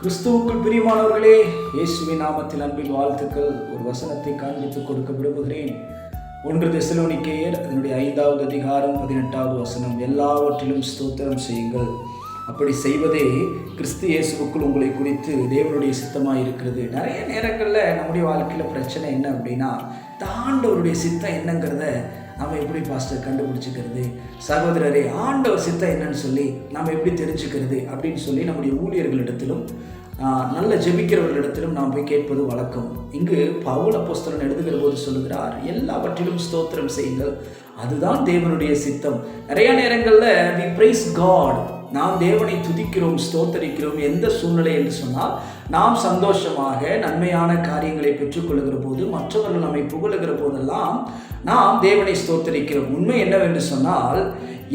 கிறிஸ்துவுக்குள் பிரியமானவர்களே, இயேசுவின் நாமத்தில் அன்பின் வாழ்த்துக்கள். ஒரு வசனத்தை காண்பித்து கொடுக்க விரும்புகிறேன். 1 தெசலோனிக்கேயர் அதனுடைய 5வது அதிகாரம் 18வது வசனம். எல்லாவற்றிலும் ஸ்தோத்திரம் செய்யுங்கள், அப்படி செய்வதே கிறிஸ்து இயேசுவுக்குள் உங்களை குறித்து தேவனுடைய சித்தமாக இருக்கிறது. நிறைய நேரங்களில் நம்முடைய வாழ்க்கையில் பிரச்சனை என்ன அப்படின்னா, ஆண்டவருடைய சித்தம் என்னங்கிறத நாம் எப்படி பாஸ்டர் கண்டுபிடிச்சிக்கிறது, சகோதரரே ஆண்டவர் சித்தம் என்னன்னு சொல்லி நாம் எப்படி தெரிஞ்சுக்கிறது அப்படின்னு சொல்லி நம்முடைய ஊழியர்களிடத்திலும் நல்ல ஜெபிக்கிறவர்களிடத்திலும் நாம் போய் கேட்பது வழக்கம். இங்கு பவுல் அப்போஸ்தலன் எழுதுகிற போது சொல்லுகிறார், எல்லாவற்றிலும் ஸ்தோத்திரம் செய்யுங்கள், அதுதான் தேவனுடைய சித்தம். நிறைய நேரங்களில் we praise God, நாம் தேவனை துதிக்கிறோம், ஸ்தோத்தரிக்கிறோம். எந்த சூழ்நிலை என்று சொன்னால், நாம் சந்தோஷமாக நன்மையான காரியங்களை பெற்றுக்கொள்ளுகிற போது, மற்றவர்கள் நம்மை புகழுகிற போதெல்லாம் நாம் தேவனை ஸ்தோத்தரிக்கிறோம். உண்மை என்னவென்று சொன்னால்,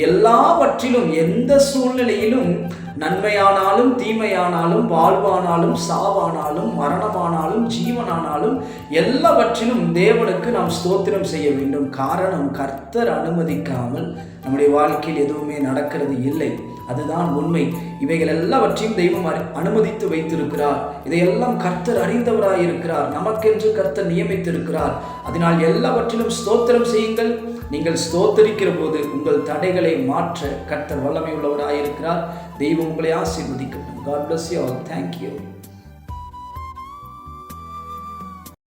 எல்லாவற்றிலும் எந்த சூழ்நிலையிலும் நன்மையானாலும் தீமையானாலும் வாழ்வானாலும் சாவானாலும் மரணமானாலும் ஜீவனானாலும் எல்லாவற்றிலும் தேவனுக்கு நாம் ஸ்தோத்திரம் செய்ய வேண்டும். காரணம், கர்த்தர் அனுமதிக்காமல் நம்முடைய வாழ்க்கையில் எதுவுமே நடக்கிறது இல்லை. அதுதான் உண்மை. இவைகள் எல்லாவற்றையும் தெய்வம் அனுமதித்து வைத்திருக்கிறார். இதையெல்லாம் கர்த்தர் அறிந்தவராய் இருக்கிறார். நமக்கென்று கர்த்தர் நியமித்திருக்கிறார். அதனால் எல்லாவற்றிலும் ஸ்தோத்திரம் செய்யுங்கள். நீங்கள் ஸ்தோத்தரிக்கிற போது உங்கள் தடைகளை மாற்ற கர்த்தர் வல்லமை உள்ளவராய் இருக்கிறார். தெய்வம் உங்களை ஆசீர்வதிக்கட்டும். God bless you all. Thank you.